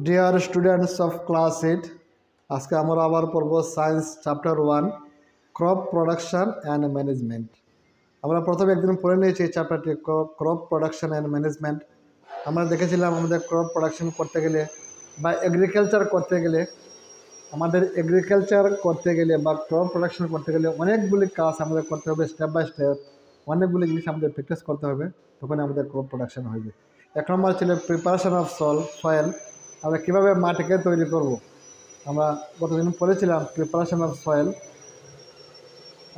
Dear students of class 8, আজকে আমরা আবার পড়ব science chapter 1 crop production and management. আমরা প্রথমে একদিন পড়ে নিয়েছি এই চ্যাপ্টারটি ক্রপ প্রোডাকশন অ্যান্ড ম্যানেজমেন্ট। আমরা দেখেছিলাম আমাদের ক্রপ প্রোডাকশন করতে গেলে বা এগ্রিকালচার করতে গেলে বা ক্রপ প্রোডাকশন করতে গেলে অনেকগুলি কাজ আমাদের করতে হবে, স্টেপ বাই স্টেপ অনেকগুলি জিনিস আমাদের প্র্যাকটিস করতে হবে, তখন আমাদের ক্রপ প্রোডাকশন হবে। 1 নম্বর ছিল প্রিপারেশন অফ সয়েল, আমরা কীভাবে মাটিকে তৈরি করব। আমরা গতদিন পড়েছিলাম প্রিপারেশন অফ সয়েল,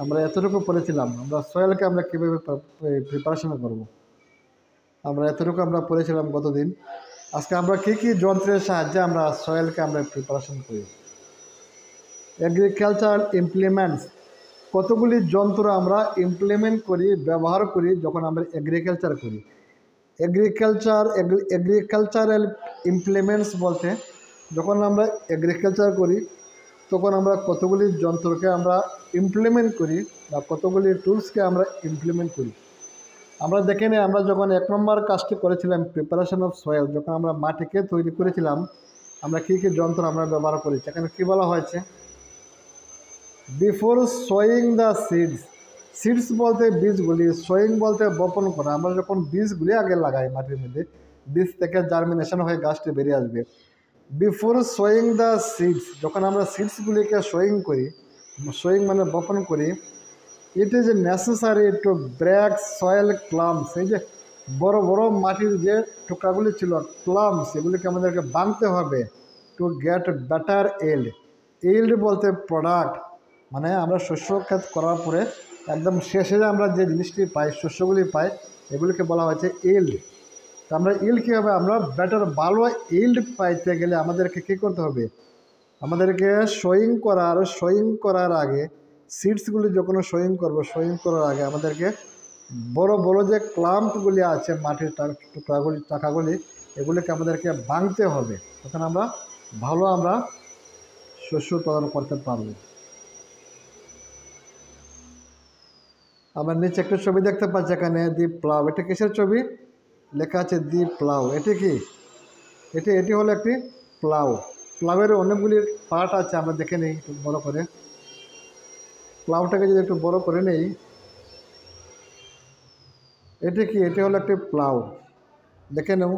আমরা এতটুকু পড়েছিলাম। আমরা সয়েলকে আমরা কীভাবে প্রিপারেশন করব, আমরা এতটুকু আমরা পড়েছিলাম গতদিন। আজকে আমরা কী কী যন্ত্রের সাহায্যে আমরা সয়েলকে আমরা প্রিপারেশন করি। এগ্রিকালচারাল ইমপ্লিমেন্টস, কতগুলি যন্ত্র আমরা ইমপ্লিমেন্ট করি, ব্যবহার করি যখন আমরা এগ্রিকালচার করি। এগ্রিকালচারাল ইমপ্লিমেন্টস বলতে যখন আমরা এগ্রিকালচার করি তখন আমরা কতগুলি যন্ত্রকে আমরা ইমপ্লিমেন্ট করি বা কতগুলি টুলসকে আমরা ইমপ্লিমেন্ট করি। আমরা দেখে নিই, আমরা যখন 1 নম্বর কাজটি করেছিলাম প্রিপারেশন অফ সয়েল, যখন আমরা মাটিকে তৈরি করেছিলাম, আমরা কী কী যন্ত্র আমরা ব্যবহার করেছি। এখানে কী বলা হয়েছে, বিফোর সোয়িং দ্য সিডস বলতে বীজগুলি, সোয়িং বলতে বপন করা। আমরা যখন বীজগুলি আগে লাগাই মাটির মধ্যে, বীজ থেকে জার্মিনেশন হয়ে গাছটি বেরিয়ে আসবে। বিফোর সোয়িং দ্য সিডস, যখন আমরা সিডসগুলিকে সোয়িং মানে বপন করি, it is necessary to break soil clumps, এই যে বড় বড় মাটির যে টুকরাগুলি ছিল ক্লাম্পস, এগুলিকে আমাদেরকে ভাঙতে হবে টু গেট বেটার ইল্ড বলতে প্রোডাক্ট, মানে আমরা শস্য ক্ষেত করার পরে একদম শেষে আমরা যে জিনিসটি পাই, শস্যগুলি পাই, এগুলিকে বলা হয়েছে ইল্ড। তো আমরা ইল্ড কী হবে, আমরা বেটার ভালো ইল্ড পাইতে গেলে আমাদেরকে কী করতে হবে, আমাদেরকে সোয়িং করার আগে সিডসগুলি যখন সোয়িং করার আগে আমাদেরকে বড় বড় যে ক্লাম্পগুলি আছে মাটির টাকাগুলি, এগুলিকে আমাদেরকে ভাঙতে হবে, তখন আমরা ভালো শস্য উৎপাদন করতে পারবো। আমরা নিচে একটা ছবি দেখতে পাচ্ছি, এখানে দি প্লাউ। এটা কিসের ছবি, লেখা আছে দি প্লাউ। এটি কি, এটি হলো একটি প্লাউয়ের অনেকগুলি পার্ট আছে, আমরা দেখে নিই একটু বড় করে। প্লাউটাকে যদি একটু বড় করে নেই, এটি কি, এটি হলো একটি প্লাউ, দেখে নেব,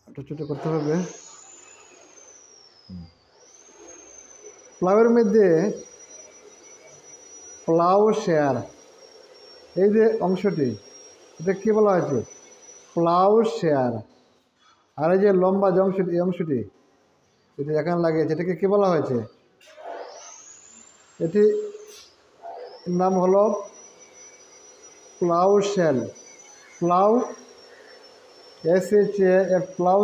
একটু ছোটো করতে হবে। প্লাউয়ের মধ্যে প্লাউ শেয়ার, এই যে অংশটি, এটা কী বলা হয়েছে, প্লাউ শেয়ার। আর এই যে লম্বা যে অংশটি, এই অংশটি এটি এখানে লাগিয়েছে, এটাকে কী বলা হয়েছে, এটি নাম হলো plough shell, plough plough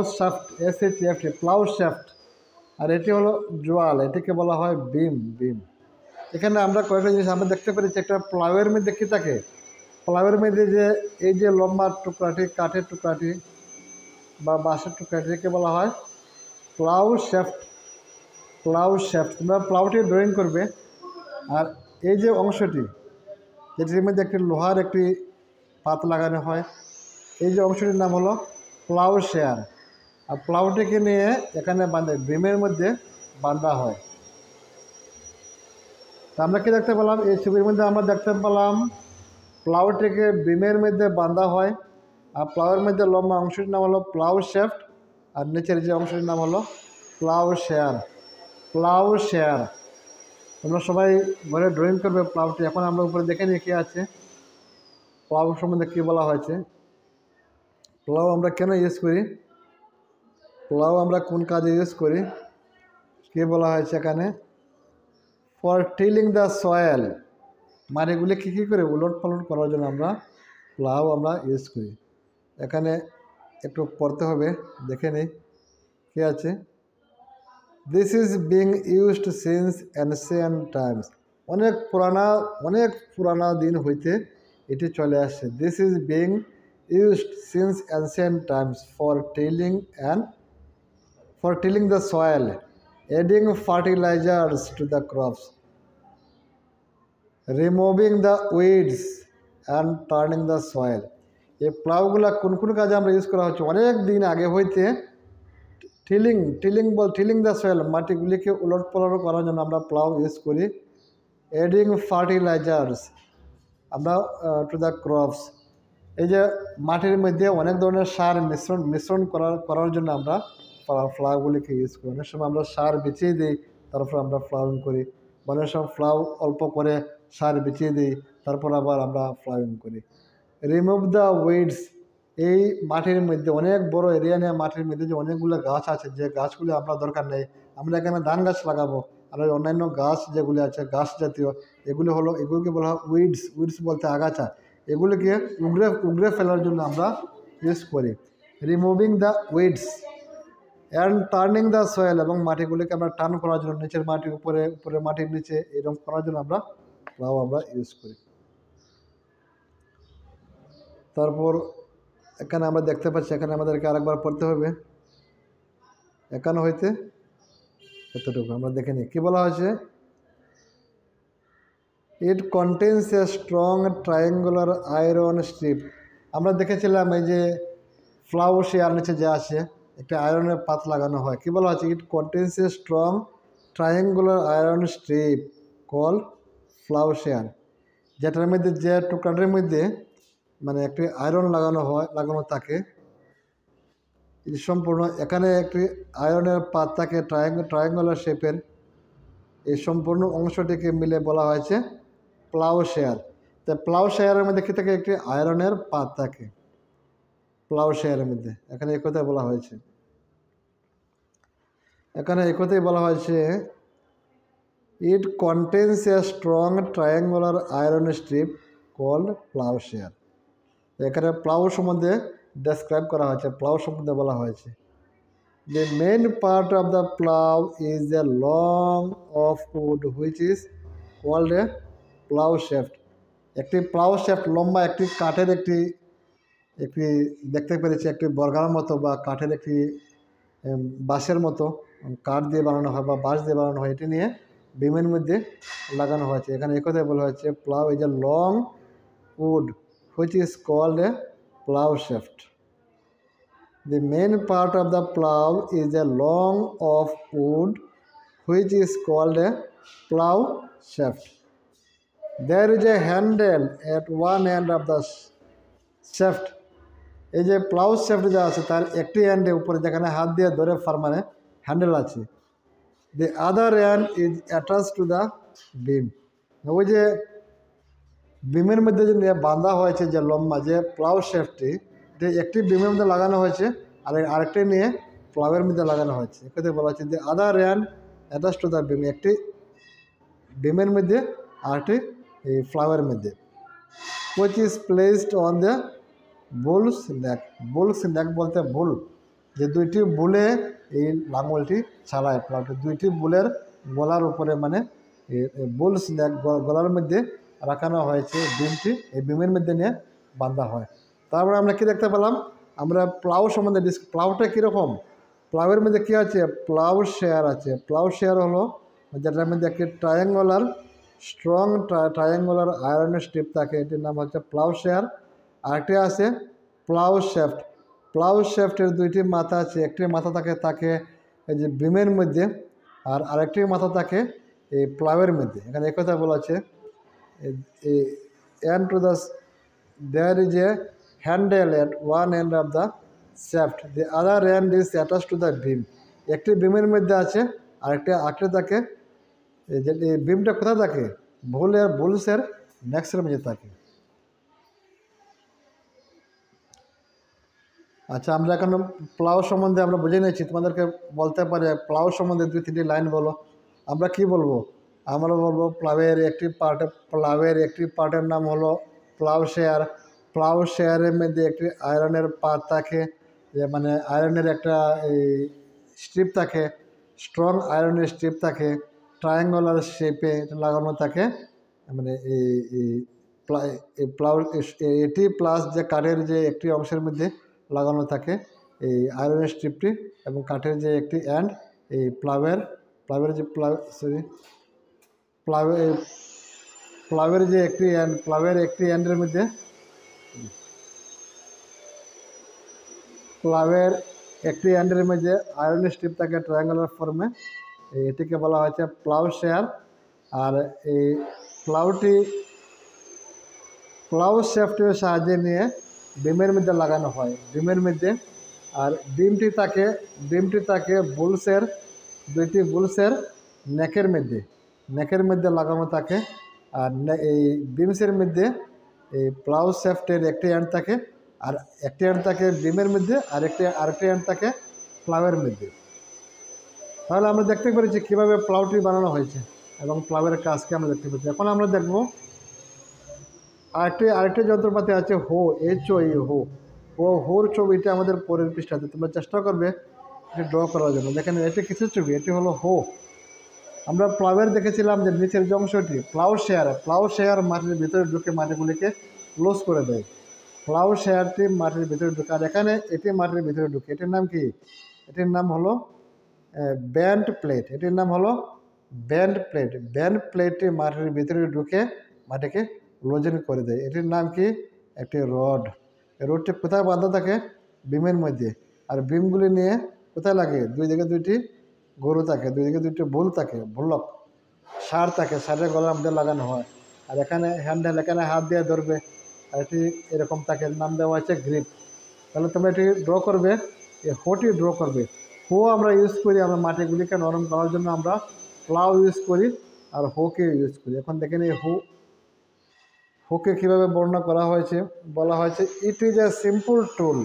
shaft. আর এটি হলো জোয়াল, এটিকে বলা হয় বিম। এখানে আমরা কয়েকটা জিনিস আমরা দেখতে পেরেছি। একটা প্লাউয়ের মধ্যে কী থাকে, প্লাউয়ের মধ্যে যে এই যে লম্বা টুকরাটি, কাঠের টুকরাটি বা বাঁশের টুকরাটিকে বলা হয় প্লাউ শ্যাফট। তোমরা প্লাউটি ড্রয়িং করবে, আর এই যে অংশটি, যেটির মধ্যে একটি লোহার একটি পাত লাগানো হয়, এই যে অংশটির নাম হলো প্লাউ শেয়ার। আর প্লাউটিকে নিয়ে এখানে বিমের মধ্যে বাঁধা হয়। তা আমরা কি দেখতে পেলাম, এই ছবির মধ্যে আমরা দেখতে পেলাম প্লাউটিকে বিমের মধ্যে বাঁধা হয়, আর প্লাউয়ের মধ্যে লম্বা অংশটির নাম হলো প্লাউ শ্যাফট, আর নিচের যে অংশটির নাম হলো প্লাউ শেয়ার। তোমরা সবাই ঘরে ড্রয়িং করবে প্লাউটি। এখন আমরা উপরে দেখে নিই কী আছে, প্লাউ সম্বন্ধে কী বলা হয়েছে। প্লাউ আমরা কেন ইউজ করি, প্লাউ আমরা কোন কাজে ইউজ করি, কী বলা হয়েছে এখানে, ফর টিলিং দ্য সয়েল, মাটিগুলি কী করে উলট পালট করার জন্য আমরা প্লাউ ইউজ করি। এখানে একটু পড়তে হবে, দেখে নিই কী আছে। This is being used since ancient times, অনেক পুরানা দিন হইতে এটি চলে আসছে। This is being used since ancient times for tilling the soil, adding fertilizers to the crops, removing the weeds and turning the soil. এই প্লাউগুলা কোন কোন কাজে আমরা ইউজ করা হচ্ছে অনেক দিন আগে হইতে টিলিং দ্য সয়েল, মাটিগুলিকে উলট পালট করার জন্য আমরা প্লাউ ইউজ করি। এডিং ফার্টিলাইজার্স আমরা টু দ্য ক্রপস, এই যে মাটির মধ্যে অনেক ধরনের সার মিশ্রণ করার জন্য আমরা প্লাউগুলিকে ইউজ করি। অনেক সময় আমরা সার বিছিয়ে দিই, তারপর আমরা প্লাউইং করি। অনেক সময় প্লাউ অল্প করে সার বিছিয়ে দিই, তারপর আবার আমরা প্লাউইং করি। রিমুভ দ্য উইডস, এই মাটির মধ্যে অনেক বড় এরিয়া নিয়ে মাটির মধ্যে যে অনেকগুলো গাছ আছে, যে গাছগুলি আমরা দরকার নেই, আমরা এখানে ধান গাছ লাগাবো, আর অন্যান্য গাছ যেগুলি আছে গাছ জাতীয় এগুলিকে বলা হয় উইডস বলতে আগাছা, এগুলিকে উগড়ে ফেলার জন্য আমরা ইউজ করি। Removing the weeds and turning the soil, এবং মাটিগুলিকে আমরা টার্ন করার জন্য নিচের মাটি উপরে মাটির নিচে এরকম করার জন্য আমরা প্লাউ আমরা ইউজ করি। তারপর এখানে আমরা দেখতে পাচ্ছি, এখানে আমাদেরকে আরেকবার পড়তে হবে। এখানে হইতে এতটুকু আমরা দেখে নিই কী বলা হয়েছে। It contains a strong triangular iron strip, আমরা দেখেছিলাম এই যে প্লাউ শেয়ার নিচে যে আছে একটা আয়রনের পাত লাগানো হয়, কী বলা হচ্ছে, it contains a strong triangular iron strip call ploughshare, যেটার মধ্যে যে টুকরাটির মধ্যে মানে একটি আয়রন লাগানো থাকে সম্পূর্ণ, এখানে একটি আয়রনের পাত থাকে ট্রায়াঙ্গুলার শেপের, এই সম্পূর্ণ অংশটিকে মিলে বলা হয়েছে প্লাউ শেয়ার। তো প্লাউ শেয়ারের মধ্যে কী থাকে, একটি আয়রনের পাত থাকে প্লাউ শেয়ারের মধ্যে, এখানে এই কথাই বলা হয়েছে। এখানে এই কথাই বলা হয়েছে it contains a strong triangular iron strip called ploughshare. এখানে প্লাউ সম্বন্ধে ডেসক্রাইব করা হয়েছে, প্লাউ সম্বন্ধে বলা হয়েছে। The main part of the plough is a long of wood which is called a plough shaft. একটি প্লাউ শ্যাফট লম্বা একটি কাঠের একটি দেখতে পেরেছি, একটি বর্গার মতো বা কাঠের একটি বাঁশের মতো কাঠ দিয়ে বানানো হয় বা বাঁশ দিয়ে বানানো হয়, এটি নিয়ে বিমের মধ্যে লাগানো হয়েছে। এখানে একথাই বলা হয়েছে plough is a long wood which is called a plough shaft. The main part of the plough is a long of wood which is called a plough shaft. There is a handle at one end of the shaft. এই যে plough shaft যা আছে তার একটি হ্যান্ডে উপরে যেখানে হাত দিয়ে ধরে ফার্মারে হ্যান্ডেল আছে, the other end is attached to the beam. ওই যে বিমের মধ্যে যে বাঁধা হয়েছে যে লম্বা যে প্লাউ শ্যাফটটি, এটা একটি বিমের মধ্যে লাগানো হয়েছে আর আরেকটি নিয়ে প্লাউয়ের মধ্যে লাগানো হয়েছে। এক্ষেত্রে বলা হচ্ছে যে other hand attach to the beam, একটি বিমের মধ্যে আরেকটি এই প্লাউয়ের মধ্যে, which is placed on the bull's neck. Bull's neck বলতে বুল, যে দুইটি বুলে এই লাঙলটি চালায় প্লাউটি, দুইটি বুলের গলার উপরে মানে বুলস নেক গলার মধ্যে রাখানো হয়েছে বিমটি, এই বিমের মধ্যে নিয়ে বাঁধা হয়। তারপরে আমরা কি দেখতে পেলাম, আমরা প্লাউ সম্বন্ধে প্লাউটা কীরকম, প্লাউয়ের মধ্যে কী আছে, প্লাউ শেয়ার আছে। প্লাউ শেয়ার হলো যেটার মধ্যে একটি স্ট্রং ট্রায়াঙ্গুলার আয়রনের স্ট্রিপ থাকে, এটির নাম হচ্ছে প্লাউ শেয়ার। আরেকটি আছে প্লাউ শ্যাফট। প্লাউ শ্যাফটের দুইটি মাথা আছে, একটি মাথা থাকে এই যে বিমের মধ্যে আর আরেকটি মাথা থাকে এই প্লাউয়ের মধ্যে। এখানে একথা বলা আছে and to the there is a handle at one end of the shaft, the other end is attached to the beam. একটি বিমের মধ্যে আছে আরেকটি থাকে, এই যে বিমটা কোথায় থাকে, বুলসের নেক্সের মধ্যে থাকে। আচ্ছা, আমরা এখন প্লাউ সম্বন্ধে আমরা বুঝে নিয়েছি, তোমাদেরকে বলতে পারি প্লাউ সম্বন্ধে 2-3টি লাইন বলো। আমরা কি বলবো, আমরা বলবো প্লাউয়ের একটি পার্টের নাম হলো প্লাউ শেয়ার। প্লাউ শেয়ারের মধ্যে একটি আয়রনের পাত থাকে, যে মানে আয়রনের একটা এই স্ট্রিপ থাকে, স্ট্রং আয়রনের স্ট্রিপ থাকে, ট্রায়াঙ্গুলার শেপে লাগানো থাকে, মানে এই প্লাউ এটি প্লাস যে কাঠের যে একটি অংশের মধ্যে লাগানো থাকে এই আয়রনের স্ট্রিপটি, এবং কাঠের যে একটি এন্ড এই প্লাউয়ের যে একটি এন্ড, প্লাউয়ের একটি এন্ডের মধ্যে প্লাউয়ের একটি এন্ডের মধ্যে আয়রন স্ট্রিপ থাকে ট্রায়াঙ্গুলার ফর্মে, এটিকে বলা হয়েছে প্লাউ শেয়ার। আর এই প্লাউ শ্যাফটের সাহায্যে নিয়ে বিমের মধ্যে লাগানো হয়, বিমের মধ্যে। আর বিমটি থাকে দুইটি বুলসের নেকের মধ্যে লাগানো থাকে। আর এই বিমসের মধ্যে এই প্লাউ শ্যাফটের একটি এন্ড থাকে, আর একটি এন্ড থাকে বিমের মধ্যে, আরেকটি এন্ড থাকে প্লাউয়ের মধ্যে। তাহলে আমরা দেখতে পেরেছি কীভাবে প্লাউটি বানানো হয়েছে এবং প্লাউয়ের কাজকে আমরা দেখতে পেরেছি। এখন আমরা দেখব আরেকটি যন্ত্রপাতি আছে হোর ছবিটা আমাদের পরের পৃষ্ঠাতে। তোমরা চেষ্টা করবে এটি ড্র করার জন্য। দেখেন এটি কিসের ছবি? এটি হলো হো। আমরা প্লাউয়ের দেখেছিলাম যে নিচের যে অংশটি প্লাউ শেয়ার মাটির ভিতরে ঢুকে মাটিগুলিকে ক্লোজ করে দেয়। প্লাউ শেয়ারটি মাটির ভিতরে ঢুকে, আর এখানে এটি মাটির ভিতরে ঢুকে। এটির নাম কি? এটির নাম হলো ব্যান্ড প্লেটটি মাটির ভিতরে ঢুকে মাটিকে ক্লোজিং করে দেয়। এটির নাম কি? একটি রড। এই রডটি কোথায় বাঁধা থাকে? বিমের মধ্যে। আর বিমগুলি নিয়ে কোথায় লাগে? দুই দিকে দুইটি গরু থাকে, দুই দিকে দুইটি বুল থাকে, বুলক সার থাকে, সারের গলার মধ্যে লাগানো হয়। আর এখানে হ্যান্ডেল, এখানে হাত দিয়ে ধরবে, আর এটি এরকম থাকে, নাম দেওয়া হয়েছে গ্রিপ। তাহলে তোমরা এটি ড্র করবে, এই হোটি ড্র করবে। হো আমরা ইউজ করি, আমরা মাটিগুলিকে নরম করার জন্য আমরা প্লাউ ইউজ করি আর হোকে ইউজ করি। এখন দেখেন এই হোকে কীভাবে বর্ণনা করা হয়েছে, বলা হয়েছে it is a simple tool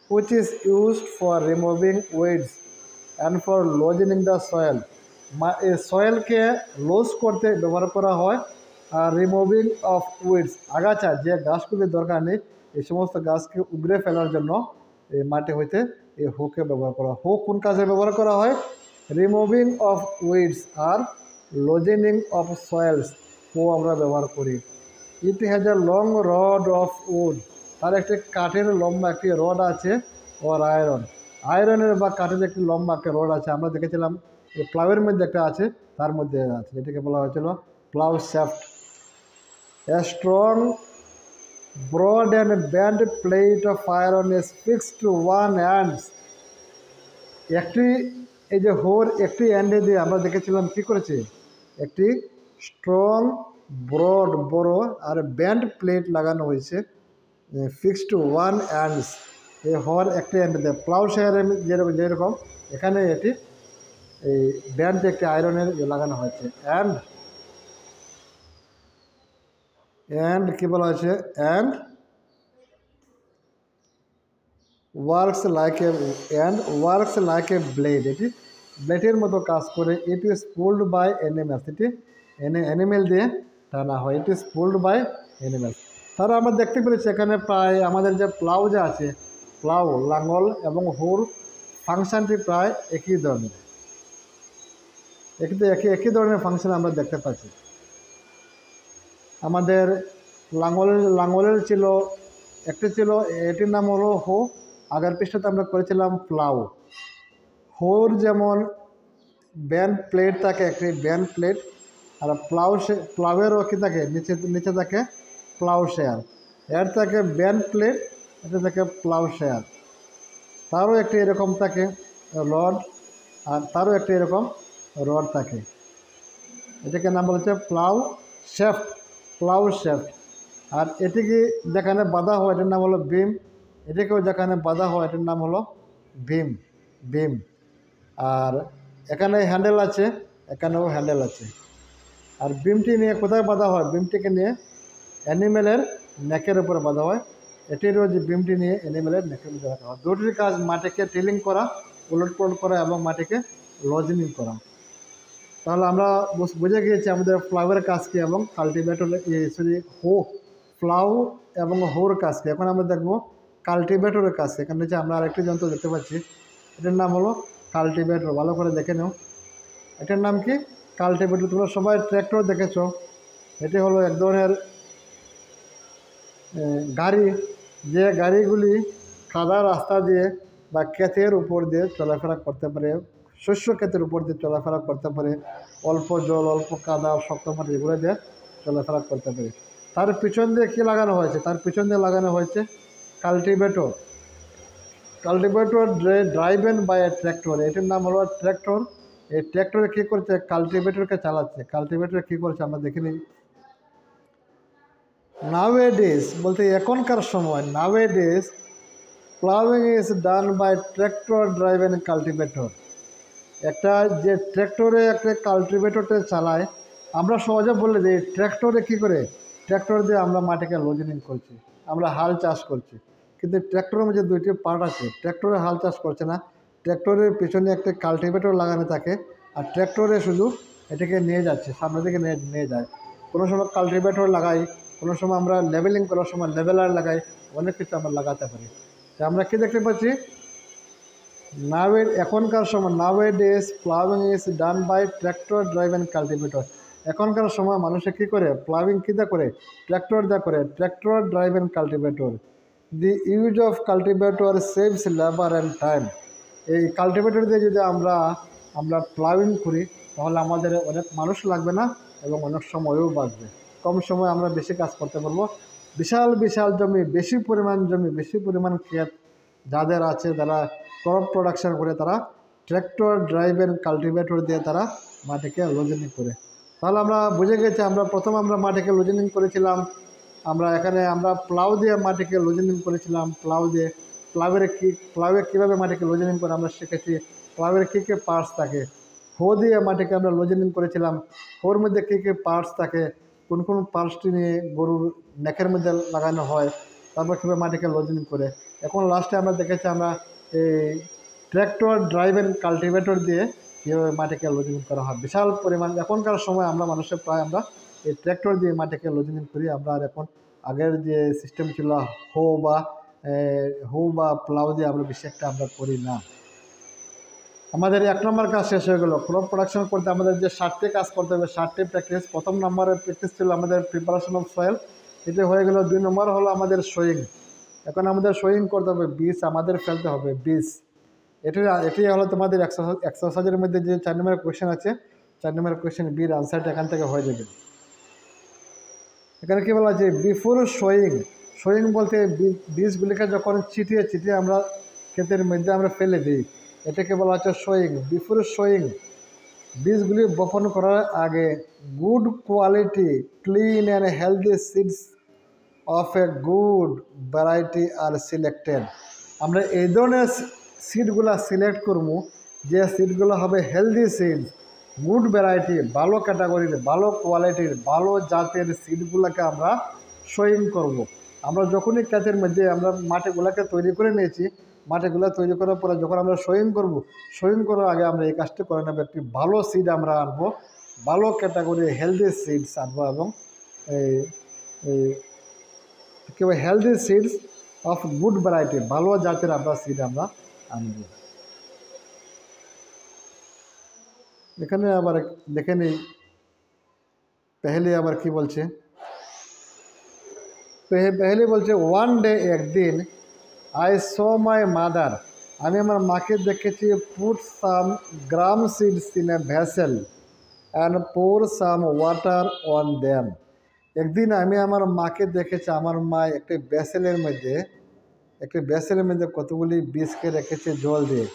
which is used for removing weeds and for loosening the soil. সয়েলকে লুজ করতে ব্যবহার করা হয়। আর রিমুভিং অফ উইডস, আগাছা, যে গাছগুলির দরকার নেই এই সমস্ত গাছকে উগড়ে ফেলার জন্য এই মাটি হইতে এই হোকে ব্যবহার করা হয়। হো কোন কাজে ব্যবহার করা হয়? রিমুভিং অফ উইডস আর লুজেনিং অফ সয়েলস হো আমরা ব্যবহার করি। It has a long rod of wood, তার একটি কাঠের লম্বা একটি রড আছে। ওর আয়রনের বা কাঠের একটি লম্বা একটা রড আছে। আমরা দেখেছিলাম এই প্লাউয়ের মধ্যে একটা আছে, তার মধ্যে আছে, এটাকে বলা হয়েছিল plough shaft. A strong broad and band plate of iron is fixed to one ends. এই যে হোর একটি এন্ডে দিয়ে আমরা দেখেছিলাম কি করেছে, একটি স্ট্রং ব্রড বড় আর ব্যান্ড প্লেট লাগানো হয়েছে ফিক্সড টু ওয়ান এন্ডস। এই হওয়ার একটি এন্ড দেয় প্লাউ শেয়ারের যেরকম এখানে এটি এই ব্যান্ড একটি আয়রনের লাগানো হয়েছে। অ্যান্ড কি বলা হয়েছে? And works like a blade, এটি ব্লেডের মতো কাজ করে। It is pulled by animals, এটি অ্যানিমেল দিয়ে টানা হয়। It is pulled by animals. তাহলে আমরা দেখতে পেরেছি এখানে প্রায় আমাদের যে প্লাউ যে আছে, প্লাউ, লাঙ্গল এবং হোর ফাংশনটি প্রায় একই ধরনের, একই ধরনের ফাংশন আমরা দেখতে পাচ্ছি। আমাদের লাঙ্গলের একটি ছিল, এটির নাম হলো হো। আগের পৃষ্ঠাতে আমরা করেছিলাম প্লাউ। হোর যেমন ব্যান্ড প্লেট থাকে, একটি ব্যান্ড প্লেট। আর প্লাউয়েরও কি থাকে, নিচে থাকে প্লাউ শেয়ার। এর থাকে ব্যান্ড প্লেট, এটা থাকে প্লাউ শেয়ার। তারও একটি এরকম থাকে রড, আর তারও একটি এরকম রড থাকে। এটাকে নাম বলেছে প্লাউ শ্যাফট। আর এটিকে যেখানে বাঁধা হয় এটার নাম হলো বিম। এটাকেও যেখানে বাঁধা হয় এটার নাম হলো বিম। আর এখানে হ্যান্ডেল আছে, এখানেও হ্যান্ডেল আছে। আর বিমটি নিয়ে কোথায় বাঁধা হয়? বিমটিকে নিয়ে অ্যানিমেলের নেকের উপরে বাঁধা হয়। এটিরও যে বিমটি নিয়ে অ্যানিমেলের নেকের মধ্যে রাখা হয়। দুটির কাজ মাটিকে টিলিং করা, উলটপালট করা এবং মাটিকে লজেনিং করা। তাহলে আমরা বুঝে গিয়েছি আমাদের প্লাউয়ের কাজকে এবং কাল্টিভেটর প্লাউ এবং হোর কাজকে। এখন আমরা দেখব কাল্টিভেটরের কাজকে। এখানে যে আমরা আরেকটি যন্ত্র দেখতে পাচ্ছি, এটার নাম হলো কাল্টিভেটর। ভালো করে দেখে নাও, এটার নাম কি? কাল্টিভেটর। তোমরা সবাই ট্র্যাক্টর দেখেছো, এটি হলো এক ধরনের গাড়ি, যে গাড়িগুলি কাদা রাস্তা দিয়ে বা ক্ষেতের উপর দিয়ে চলাফেরা করতে পারে, শস্য ক্ষেতের উপর দিয়ে চলাফেরা করতে পারে, অল্প জল, অল্প কাদা, শক্ত মাটি এগুলো দিয়ে চলাফেরা করতে পারে। তার পিছন দিয়ে কী লাগানো হয়েছে? তার পিছন দিয়ে লাগানো হয়েছে cultivator. Cultivator driven by a tractor, এটির নাম হলো ট্র্যাক্টর। এই ট্র্যাক্টরে কী করছে, কাল্টিভেটরকে চালাচ্ছে। কাল্টিভেটর কী করছে আমরা দেখে নিই। নাওয়েডেজ বলতে এখনকার সময়, nowadays ploughing is done by tractor driven cultivator. একটা যে ট্র্যাক্টরে একটা কাল্টিভেটরটা চালায়, আমরা সহজে বললে যে ট্র্যাক্টরে কী করে, ট্র্যাক্টর দিয়ে আমরা মাটিকে লোজনিং করছি, আমরা হাল চাষ করছি। কিন্তু ট্র্যাক্টরের মধ্যে দুইটি পার্ট আছে। ট্র্যাক্টরে হাল চাষ করছে না, ট্র্যাক্টরের পিছনে একটা কাল্টিভেটর লাগানো থাকে, আর ট্র্যাক্টরে শুধু এটাকে নিয়ে যাচ্ছে, সামনের দিকে নিয়ে যায়। কোনো সময় কাল্টিভেটর লাগাই, কোনো সময় আমরা লেভেলিং করার সময় লেভেলার লাগাই, অনেক কিছু আমরা লাগাতে পারি। তো আমরা কী দেখতে পাচ্ছি, এখনকার সময় nowadays ploughing is done by tractor driven cultivator. এখনকার সময় মানুষে কী করে, প্লাউইং কী দিয়ে করে, ট্র্যাক্টর দিয়ে করে, tractor driven cultivator. The use of cultivator saves labour and time. এই কাল্টিভেটর দিয়ে যদি আমরা প্লাউইং করি, তাহলে আমাদের অনেক মানুষ লাগবে না এবং অনেক সময়ও বাঁচবে। কম সময় আমরা বেশি কাজ করতে পারবো। বিশাল বিশাল জমি, বেশি পরিমাণ ক্ষেত যাদের আছে, যারা ক্রপ প্রোডাকশন করে, তারা ট্র্যাক্টর ড্রাইভেন কাল্টিভেটর দিয়ে তারা মাটিকে লোজনিং করে। তাহলে আমরা বুঝে গেছি, প্রথম আমরা মাটিকে লোজনিং করেছিলাম, আমরা প্লাউ দিয়ে মাটিকে লোজনিং করেছিলাম। প্লাউয়ে কীভাবে মাটিকে লোজনিং করে আমরা শিখেছি। প্লাউয়ের কী কী পার্টস থাকে, হো দিয়ে মাটিকে আমরা লোজনিং করেছিলাম, হোর মধ্যে কী কী পার্টস থাকে, কোন কোন পার্টসটি নিয়ে গরুর নেকের মধ্যে লাগানো হয়, তারপর কীভাবে মাটিকে লোজনিং করে। এখন লাস্টে আমরা দেখেছি আমরা এই ট্র্যাক্টর ড্রাইভেন কাল্টিভেটর দিয়ে কীভাবে মাটিকে লোজনিং করা হয়। বিশাল পরিমাণ এখনকার সময় আমরা মানুষের প্রায় আমরা এই ট্র্যাক্টর দিয়ে মাটিকে লোজনিং করি। আমরা আর এখন আগের যে সিস্টেম ছিল হো বা প্লাউ দিয়ে আমরা বেশি একটা আমরা করি না। আমাদের 1 নম্বর কাজ শেষ হয়ে গেল। ক্রপ প্রোডাকশন করতে আমাদের যে 7টি কাজ করতে হবে, 7টি প্র্যাকটিস। প্রথম নম্বরের প্র্যাকটিস ছিল আমাদের প্রিপারেশন অফ সয়েল, এটা হয়ে গেল। 2 নম্বর হলো আমাদের সোয়িং। এখন আমাদের সোয়িং করতে হবে, বীজ আমাদের ফেলতে হবে, বীজ। এটি হলো তোমাদের এক্সারসাইজের মধ্যে যে 4 নম্বরের কোয়েশ্চেন আছে, 4 নম্বরের কোয়েশ্চেন বির আনসারটা এখান থেকে হয়ে যাবে। এখানে কী বলা আছে, বিফোর সোয়িং। সোয়িং বলতে বীজগুলিকে যখন ছিটিয়ে আমরা ক্ষেতের মধ্যে আমরা ফেলে দিই, এটাকে বলা হচ্ছে সোয়িং। বিফোর সোয়িং, বীজগুলি বপন করার আগে good quality clean and healthy seeds of a good variety are selected. আমরা এই ধরনের সিডগুলো সিলেক্ট করব যে সিডগুলো হবে হেলদি সিড, গুড ভ্যারাইটি, ভালো ক্যাটাগরির, ভালো কোয়ালিটির, ভালো জাতের সিডগুলোকে আমরা সোয়িং করব। আমরা যখনই ক্ষেতের মধ্যে আমরা মাটিগুলোকে তৈরি করে নিয়েছি, মাটিগুলো তৈরি করার পরে যখন আমরা সোয়িং করব, সোয়িং করার আগে আমরা এই কাজটা করে নেব। একটি ভালো সিড আমরা আনবো, ভালো ক্যাটাগরির হেলদি সিডস আনবো, এবং healthy seeds of good variety, ভালো জাতের আমরা সিড আমরা আনবো। এখানে আবার দেখে নিই পেহলে আবার কি বলছে। পেহলে বলছে, ওয়ান ডে, একদিন, আই স মাই মাদার, আমি আমার মাকে দেখেছি, put some gram seeds in A vessel and pour some water on them. একদিন আমি আমার মাকে দেখেছি, আমার মা একটি ব্যাসেলের মধ্যে কতগুলি বীজকে রেখেছে জল দিয়ে।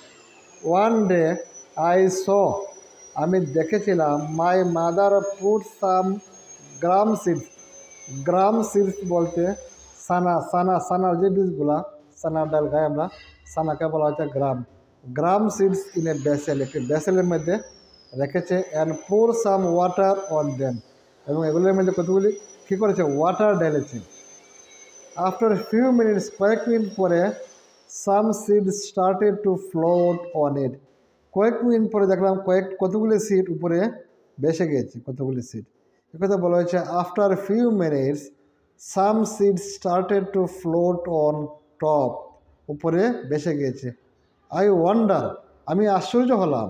ওয়ান ডে আই স, আমি দেখেছিলাম, my mother put some gram seeds বলতে সানার যে বীজগুলা, সানার ডাল খাই আমরা, সানাকে বলা হচ্ছে gram seeds in a vessel, একটি ব্যাসেলের মধ্যে রেখেছে। And pour some water on them, এবং এগুলোর মধ্যে কতগুলি কী করেছে, ওয়াটার ঢেলেছে। আফটার ফিউ মিনিটস, কয়েক মিনিট পরে, some seed started to float on it, কয়েক মিনিট পরে দেখলাম কতগুলি সিড উপরে ভেসে গিয়েছে, কতগুলি সিড। একথা বলা হয়েছে, after few minutes some seed started to float on top, উপরে ভেসে গিয়েছে। আই ওয়ান্ডার, আমি আশ্চর্য হলাম,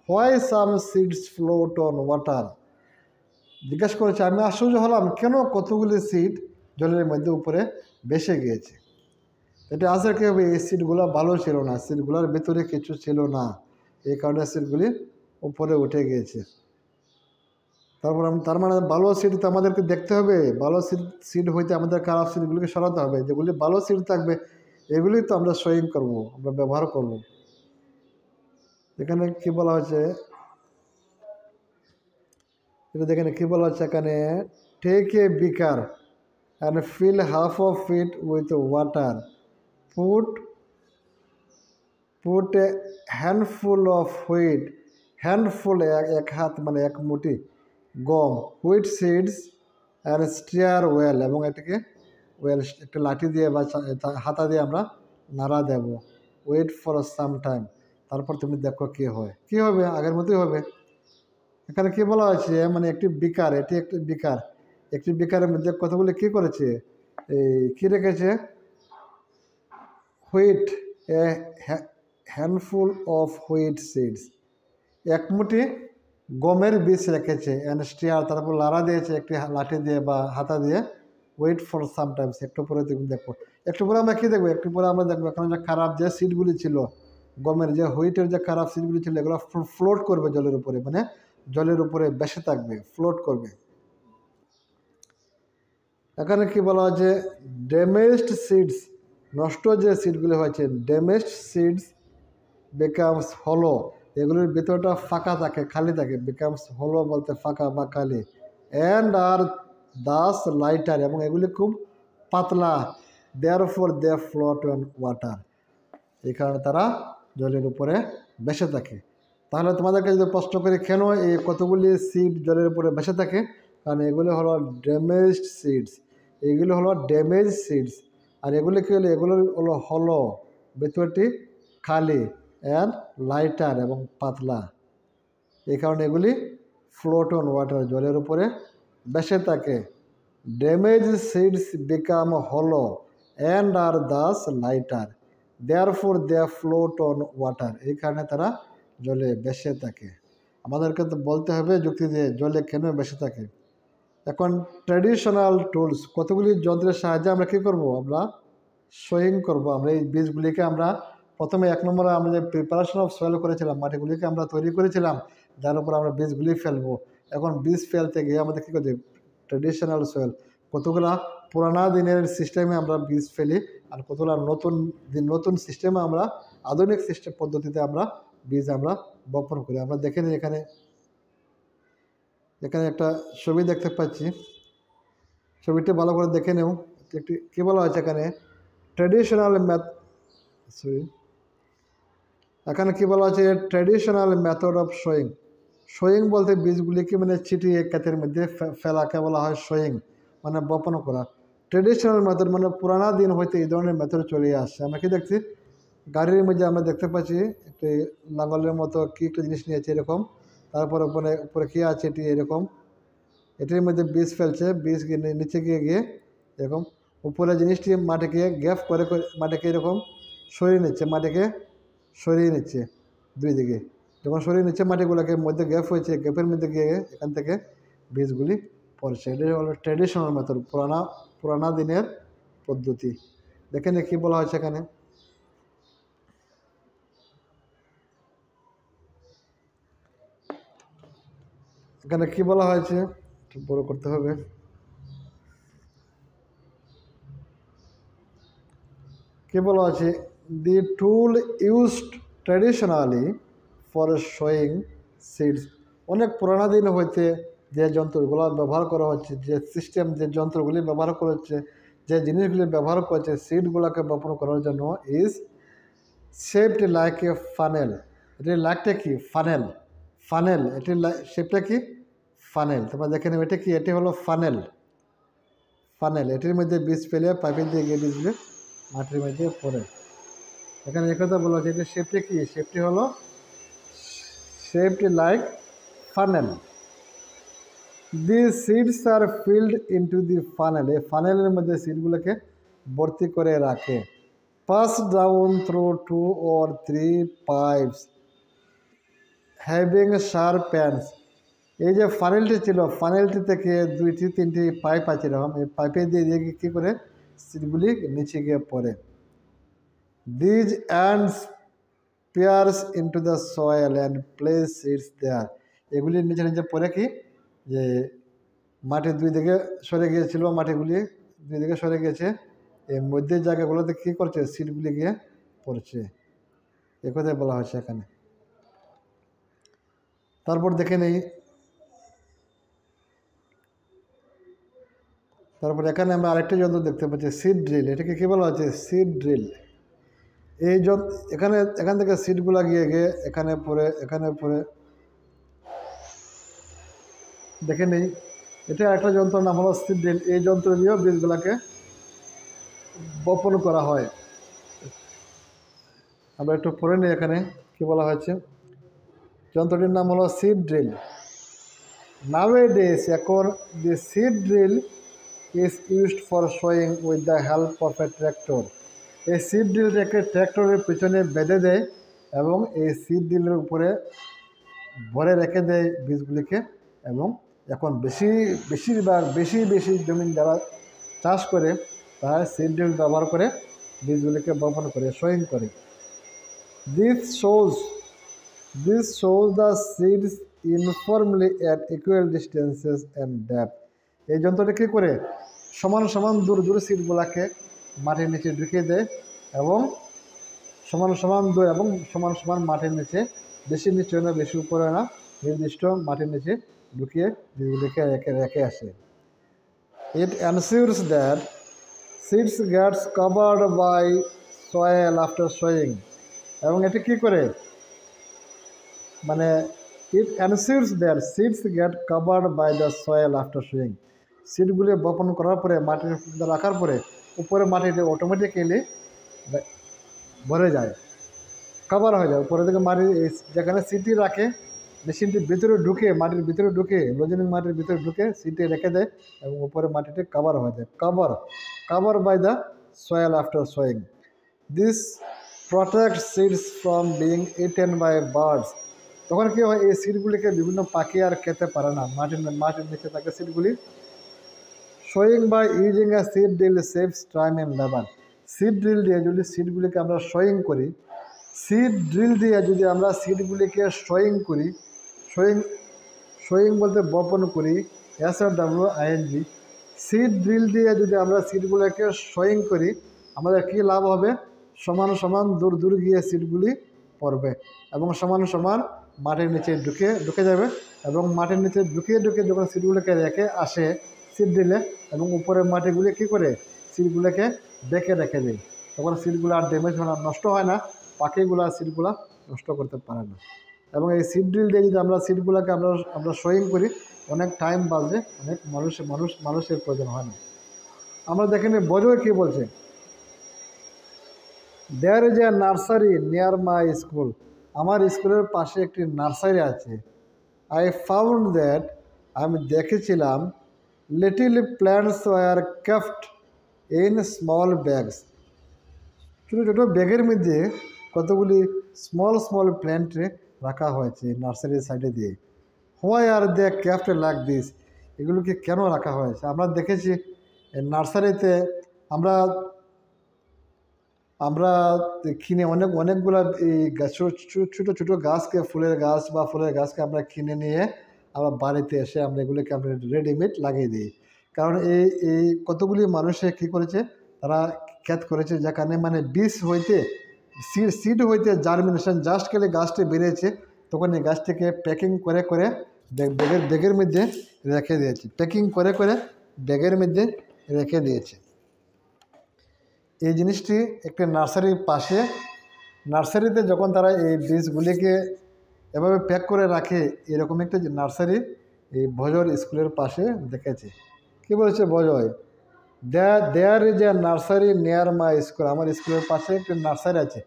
why some seeds float on water, জিজ্ঞেস করেছে, আমি আশ্চর্য হলাম কেন কতগুলি সিড জলের মধ্যে উপরে ভেসে গিয়েছে। এটা আসলে কী হবে, এই সিটগুলো ভালো ছিল না, সিটগুলোর ভেতরে কিছু ছিল না, এই কারণে সিটগুলি উপরে উঠে গিয়েছে। তার মানে ভালো সিট তো আমাদেরকে দেখতে হবে, ভালো সিট হইতে আমাদের খারাপ সিটগুলিকে সরাতে হবে। যেগুলি ভালো সিট থাকবে এগুলি তো আমরা সোয়িং করব, আমরা ব্যবহার করব। এখানে কি বলা হয়েছে, এটা দেখেন কি বলা হচ্ছে এখানে, take a beaker and fill half of it with water, put put a handful of wheat, handful এক হাত মানে এক মুঠি গম, wheat seeds and stir well, এবং এটাকে ওয়েল একটা লাঠি দিয়ে বা হাতা দিয়ে আমরা নাড়া দেব। ওয়েট ফর সাম টাইম, তারপর তুমি দেখো কী হয়, কী হবে, আগের মতোই হবে। এখানে কি বলা হয়েছে, মানে একটি বিকার, এটি একটি বিকার, একটি বিকারের মধ্যে কতগুলি কি করেছে, এই কি রেখেছে, wheat, A handful of wheat seeds, এক মুঠি গমের বীজ রেখেছে, অ্যান্ড স্টিয়ার, তারপর লাড়া দিয়েছে একটি লাঠি দিয়ে বা হাতা দিয়ে। ওয়েট ফর সামটাইমস, একটু পরে তুমি দেখো, একটু পরে আমরা কী দেখবো, একটু পরে আমরা দেখবো এখন যে খারাপ যে সিডগুলি ছিল গমের, যে হুইটের যে খারাপ সিডগুলি ছিল, এগুলো ফ্লোট করবে জলের উপরে, মানে জলের উপরে বেসে থাকবে, ফ্লোট করবে। এখানে কি বলা হচ্ছে, ড্যামেজড সিডস, নষ্ট যে সিডগুলি হয়েছে, ড্যামেজড সিডস বিকামস হলো, এগুলির ভিতরটা ফাঁকা থাকে, খালি থাকে, বিকামস হলো বলতে ফাঁকা বা খালি, অ্যান্ড আর দাস লাইটার, এবং এগুলি খুব পাতলা, therefore they float on water, এই কারণে তারা জলের উপরে ভেসে থাকে। তাহলে তোমাদেরকে যদি প্রশ্ন করি কেন এই কতগুলি সিড জলের উপরে ভেসে থাকে, কারণ এগুলি হলো ড্যামেজড সিডস, এগুলো হলো ড্যামেজ সিডস, আর এগুলি কী হলো, এগুলো হলো ভিতরটি খালি, অ্যান্ড লাইটার এবং পাতলা, এই কারণে এগুলি ফ্লোট অন ওয়াটার, জলের উপরে ভেসে থাকে। ড্যামেজ সিডস বিকাম হলো and are thus lighter, therefore they float on water, এই কারণে তারা জলে ভেসে থাকে। আমাদেরকে তো বলতে হবে যুক্তি দিয়ে জলে কেন ভেসে থাকে। এখন ট্র্যাডিশনাল টুলস, কতগুলি যন্ত্রের সাহায্যে আমরা কী করব, আমরা সোয়িং করব। আমরা এই বীজগুলিকে আমরা প্রথমে 1 নম্বরে আমরা যে প্রিপারেশন অফ সয়েল করেছিলাম, মাটিগুলিকে আমরা তৈরি করেছিলাম, যার উপর আমরা বীজগুলি ফেলবো। এখন বীজ ফেলতে গিয়ে আমাদের কী করতে, ট্র্যাডিশনাল সয়েল, কতগুলা পুরানা দিনের সিস্টেমে আমরা বীজ ফেলি, আর কতগুলা নতুন সিস্টেমে আমরা আধুনিক সিস্টেম পদ্ধতিতে আমরা বীজ আমরা বপন করি। আমরা দেখে নিই, এখানে একটা ছবি দেখতে পাচ্ছি, ছবিটা ভালো করে দেখে নেও। একটি কী বলা হয়েছে এখানে, ট্র্যাডিশনাল এখানে কী বলা হচ্ছে, traditional method of showing. Showing বলতে বীজগুলিকে মানে ছিটিয়ে ক্ষেতের মধ্যে ফেলাকে বলা হয় শোয়িং, মানে বপন করা। ট্র্যাডিশনাল মেথড মানে পুরানা দিন হইতে এই ধরনের মেথড চলে আসছে। আমরা কি দেখছি, গাড়ির মধ্যে আমরা দেখতে পাচ্ছি একটি লাঙ্গলের মতো কী একটা জিনিস নিয়েছে এরকম, তারপর উপরে কী আছে এটি এরকম, এটির মধ্যে বীজ ফেলছে, বীজ নিচে গিয়ে এরকম উপরে জিনিসটি মাটিকে গ্যাপ করে মাটিকে এরকম সরিয়ে নিচ্ছে দুই দিকে, যখন সরিয়ে নিচ্ছে মাটিগুলোকে মধ্যে গ্যাপ হয়েছে, গ্যাপের মধ্যে গিয়ে এখান থেকে বীজগুলি পড়ছে। এটি হলো ট্র্যাডিশনাল মেথড, পুরানা দিনের পদ্ধতি। দেখেন কী বলা হয়েছে এখানে, কি বলা হয়েছে, একটু বড় করতে হবে। কি বলা আছে, the tool used traditionally for sowing seeds, অনেক পুরানা দিন হইতে যে যন্ত্রগুলো ব্যবহার করা হচ্ছে, যে সিস্টেম, যে যন্ত্রগুলি ব্যবহার করা হচ্ছে, যে জিনিসগুলি ব্যবহার করছে সিডগুলোকে বপন করার জন্য, is shaped like a funnel. এটির লাইকটা কি, ফানেল, এটির শেপটা কি, ফানেল। তোমরা দেখে নেবে এটা কি, এটি হলো ফানেল। এটির মধ্যে বীজ ফেলে পাইপের দিয়ে গিয়ে বীজগুলি মাটির মধ্যে পড়ে। এখানে একথা বলা হচ্ছে, এটা শেপটি কি, শেপটি হলো shaped like funnel. The seeds are filled into the funnel, এই ফানেলের মধ্যে সিডগুলোকে ভর্তি করে রাখে। Pass down through 2 or 3 pipes having sharp ends, এই যে ফানেলটি ছিল, ফানেলটি থেকে 2-3টি পাইপ আছে এরকম, এই পাইপে দিয়ে কী করে সিডগুলি নিচে গিয়ে পড়ে। These ends pierce into the soil and place seeds there, এগুলির নিচে পড়ে কি, যে মাটি দুই দিকে সরে গিয়েছিল, মাটিগুলি দুই দিকে সরে গিয়েছে, এই মধ্যের জায়গাগুলোতে কী করছে, সিডগুলি গিয়ে পড়ছে, এ কথাই বলা হয়েছে এখানে। তারপর দেখে নেই, তারপর এখানে আমরা আরেকটা যন্ত্র দেখতে পাচ্ছি, সিড ড্রিল। এটাকে কী বলা হচ্ছে, সিড ড্রিল। এই এখান থেকে সিডগুলো গিয়ে গিয়ে এখানে পড়ে দেখে নেই। এটা একটা যন্ত্র নাম হলো সিড ড্রিল। এই যন্ত্র দিয়েও বীজগুলোকে বপন করা হয়। আমরা একটু পড়ে নিই এখানে কি বলা হয়েছে। যন্ত্রটির নাম হলো seed drill. Nowadays, the seed drill is used for sowing with the help of a tractor. এই সিড ড্রিলটাকে ট্র্যাক্টরের পেছনে বেঁধে দেয় এবং এই সিড ড্রিলের উপরে ভরে রেখে দেয় বীজগুলিকে। এবং এখন বেশিরভাগ বেশি জমি যারা চাষ করে তারা সিড ড্রিল ব্যবহার করে বীজগুলিকে বপন করে, সোয়িং করে। This shows the seeds uniformly at equal distances and depth. এই যন্ত্রটা কী করে সমান সমান দূর সিডগুলোকে মাটির নিচে ঢুকিয়ে দেয় এবং সমান দূর এবং সমান মাটির নিচে, বেশি নিচে না বেশি উপরে না, নির্দিষ্ট মাটির নিচে ঢুকিয়ে বীজগুলিকে রেখে আসে। It ensures that seeds gets covered by soil after sowing. এবং এটি কী করে, মানে it ensures that seeds get covered by the soil after sowing. সিডগুলি বপন করার পরে মাটির রাখার পরে উপরে মাটিতে অটোমেটিক্যালি ভরে যায়, কভার হয়ে যায়। উপরে থেকে মাটি যেখানে সিডটি রাখে মেশিনটি ভিতরে ঢুকে, মাটির ভিতরে ঢুকে, লজিনিং মাটির ভিতরে ঢুকে সিডটি রেখে দেয় এবং উপরে মাটিতে কভার হয়ে যায়। Cover by the soil after sowing. This protects seeds from being eaten by birds. তখন কী হয়, এই সিডগুলিকে বিভিন্ন পাখি আর খেতে পারে না, মাটির নিচে থাকে সিডগুলি। Sowing by using a seed drill saves time and labour. Seed drill দিয়ে যদি সিডগুলিকে আমরা সোয়িং করি, সোয়িং বলতে বপন করি, SOWING। সিড ড্রিল দিয়ে যদি আমরা সিডগুলোকে সোয়িং করি, আমাদের কী লাভ হবে, সমান দূর গিয়ে সিডগুলি পড়বে এবং সমান মাটির নিচে ঢুকে যাবে এবং মাটির নিচে ঢুকিয়ে যখন সিডগুলোকে রেখে আসে সিড ড্রিলে এবং উপরের মাটিগুলি কী করে সিডগুলোকে রেখে দেয়, তখন সিডগুলো আর ড্যামেজ হয় না, নষ্ট হয় না, পাখিগুলো সিডগুলো নষ্ট করতে পারে না। এবং এই সিড ড্রিল দিয়ে যদি আমরা সিডগুলোকে আমরা সোয়িং করি, অনেক টাইম বাঁচবে, অনেক মানুষের প্রয়োজন হয় না। আমরা দেখেন বজয় কী বলছে, there is a nursery near my school. আমার স্কুলের পাশে একটি নার্সারি আছে। আই ফাউন্ড দ্যাট, আমি দেখেছিলাম, little plants were kept in small bags. ছোটো ব্যাগের মধ্যে কতগুলি স্মল প্ল্যান্ট রাখা হয়েছে নার্সারির সাইডে দিয়ে। Why are they kept like this, এগুলোকে কেন রাখা হয়েছে? আমরা দেখেছি নার্সারিতে আমরা কিনে অনেকগুলো এই ছোটো গাছকে, ফুলের গাছকে আমরা কিনে নিয়ে আমরা বাড়িতে এসে আমরা এগুলোকে আমরা রেডিমেড লাগিয়ে দিই। কারণ এই কতগুলি মানুষে কী করেছে, তারা ক্ষেত করেছে যেখানে মানে সিড হইতে জার্মিনেশন জাস্ট গেলে গাছটি বেরিয়েছে, তখন এই গাছটিকে প্যাকিং করে ব্যাগের মধ্যে রেখে দিয়েছে, ব্যাগের মধ্যে রেখে দিয়েছে। এই জিনিসটি একটা নার্সারির পাশে, নার্সারিতে যখন তারা এই বীজগুলিকে এভাবে প্যাক করে রাখে, এরকম একটা নার্সারি এই ভজর স্কুলের পাশে দেখেছে। কি বলেছে ভজয়, there is a nursery near my school. আমার স্কুলের পাশে একটা নার্সারি আছে।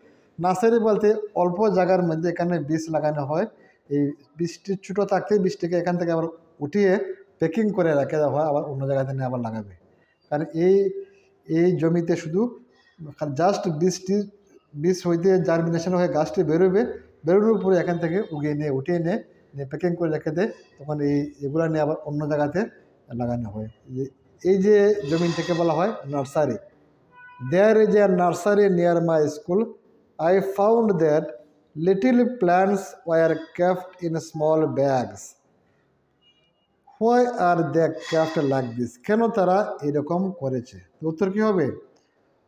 নার্সারি বলতে অল্প জায়গার মধ্যে এখানে বীজ লাগানো হয়। এই বীজটি ছোটো থাকতে বীজটিকে এখান থেকে আবার উঠিয়ে প্যাকিং করে রেখে দেওয়া হয়, আবার অন্য জায়গাতে নিয়ে আবার লাগাবে। কারণ এই জমিতে শুধু জাস্ট বীজ হইতে জার্মিনেশন হয়ে গাছটি বেরোনোর পরে এখান থেকে উঠিয়ে নিয়ে প্যাকিং করে রেখে দেয়, তখন এগুলো নিয়ে আবার অন্য জায়গাতে লাগানো হয়। এই যে জমি থেকে বলা হয় nursery. There is a nursery near my school. I found that little plants were kept in small bags. Why are they kept like this, কেন তারা এরকম করেছে? তো উত্তর কী হবে,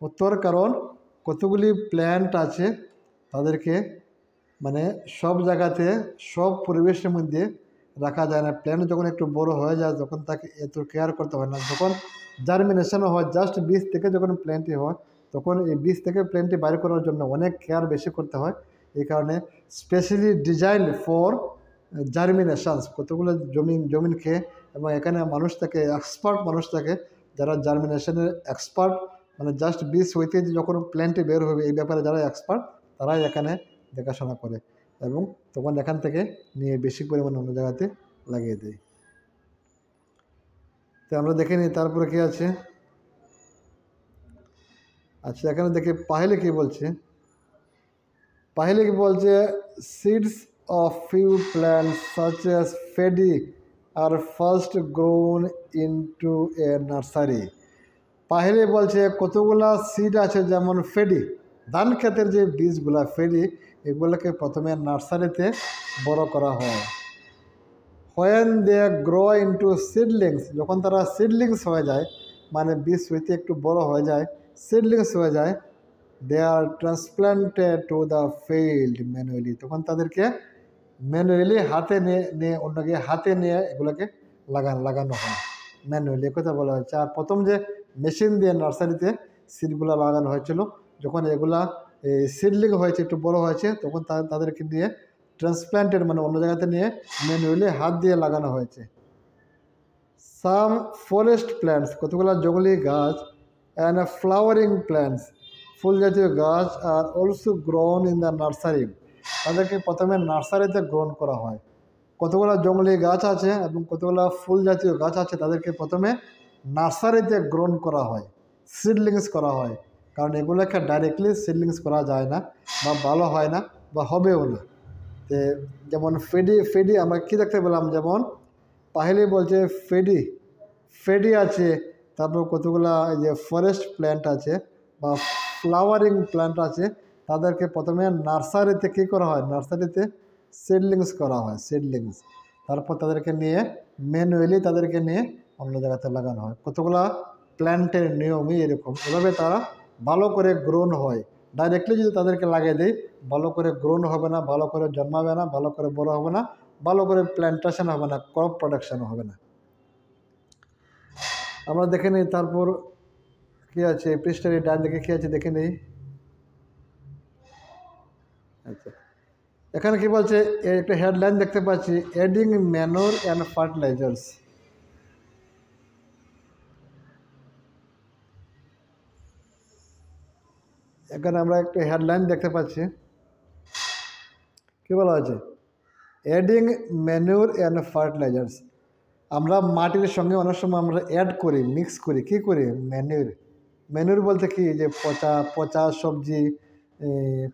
উত্তর, কারণ কতগুলি প্ল্যান্ট আছে তাদেরকে মানে সব জায়গাতে সব পরিবেশের মধ্যে রাখা যায় না। প্ল্যান্ট যখন একটু বড় হয়ে যায় তখন তাকে এত কেয়ার করতে হয় না। যখন জার্মিনেশন হয়, জাস্ট বীজ থেকে যখন প্ল্যান্টটি হয় তখন এই বীজ থেকে প্ল্যান্টটি বাইর করার জন্য অনেক কেয়ার বেশি করতে হয়। এই কারণে স্পেশালি ডিজাইন ফর জার্মিনেশনস কতগুলো জমিন খেয়ে, এবং এখানে মানুষ থাকে, এক্সপার্ট মানুষ থাকে যারা জার্মিনেশনের এক্সপার্ট, মানে জাস্ট বীজ হইতে যখন প্ল্যান্টটি বের হবে এই ব্যাপারে যারা এক্সপার্ট তারাই এখানে দেখাশোনা করে এবং তখন এখান থেকে নিয়ে বেশি পরিমাণে অন্য জায়গাতে লাগিয়ে দেয়। তো আমরা দেখে নিই তারপরে কি আছে। আচ্ছা, এখানে দেখি পাহেলে কি বলছে। পাহেলে কি বলছে, seeds of few plants such as paddy are first grown into a nursery. পাহেলে বলছে কতগুলা সিড আছে, যেমন ফেডি, ধান ক্ষেতের যে বীজগুলা ফেডি, এগুলোকে প্রথমে নার্সারিতে বড় করা হয়। When they grow into seedlings, যখন তারা সিডলিংস হয়ে যায়, মানে বীজ হইতে একটু বড় হয়ে যায়, সিডলিংস হয়ে যায়, they are transplanted to the field manually, তখন তাদেরকে ম্যানুয়ালি হাতে নিয়ে অন্যকে হাতে নিয়ে এগুলোকে লাগানো হয় ম্যানুয়ালি, কথা বলা হয়েছে। আর প্রথম যে মেশিন দিয়ে নার্সারিতে সিডগুলো লাগানো হয়েছিল, যখন এগুলা সিডলিং হয়েছে, একটু বড় হয়েছে, তখন তাদেরকে নিয়ে ট্রান্সপ্লান্টেড মানে অন্য জায়গাতে নিয়ে ম্যানুয়ালি হাত দিয়ে লাগানো হয়েছে। সাম ফরেস্ট প্ল্যান্টস, কতগুলো জঙ্গলি গাছ, অ্যান্ড ফ্লাওয়ারিং প্ল্যান্টস, ফুল জাতীয় গাছ, are also grown in the nursery, তাদেরকে প্রথমে নার্সারিতে গ্রহণ করা হয়। কতগুলো জঙ্গলি গাছ আছে এবং কতগুলো ফুল জাতীয় গাছ আছে, তাদেরকে প্রথমে নার্সারিতে গ্রহণ করা হয়, সিডলিংস করা হয়, কারণ এগুলোকে ডাইরেক্টলি সিডলিংস করা যায় না বা ভালো হয় না বা হবেও না। তো যেমন ফেডি আমরা কি দেখতে পেলাম, যেমন পাহেলি বলছে ফেডি আছে, তারপর কতগুলা যে ফরেস্ট প্ল্যান্ট আছে বা ফ্লাওয়ারিং প্ল্যান্ট আছে, তাদেরকে প্রথমে নার্সারিতে কী করা হয়, নার্সারিতে সিডলিংস করা হয়, সিডলিংস, তারপর তাদেরকে নিয়ে ম্যানুয়ালি তাদেরকে নিয়ে অন্য জায়গাতে লাগানো হয়। কতগুলা প্ল্যান্টের নিয়মই এরকম, এভাবে তারা ভালো করে গ্রোন হয়। ডাইরেক্টলি যদি তাদেরকে লাগিয়ে দেয়, ভালো করে গ্রোন হবে না, ভালো করে জন্মাবে না, ভালো করে বড় হবে না, ভালো করে প্ল্যান্টেশন হবে না, ক্রপ প্রোডাকশন হবে না। আমরা দেখে নিই তারপর কী আছে, পৃষ্ঠার ডান দিকে কী আছে দেখে নিই। আচ্ছা, এখানে কি বলছে, একটা হেডলাইন দেখতে পাচ্ছি, অ্যাডিং ম্যানুর অ্যান্ড ফার্টিলাইজার্স। এখানে আমরা একটা হেডলাইন দেখতে পাচ্ছি, কী বলা হয়েছে, অ্যাডিং ম্যানুর অ্যান্ড ফার্টিলাইজার্স। আমরা মাটির সঙ্গে অনেক সময় আমরা অ্যাড করি, মিক্স করি, কী করি, ম্যানুর বলতে কি, যে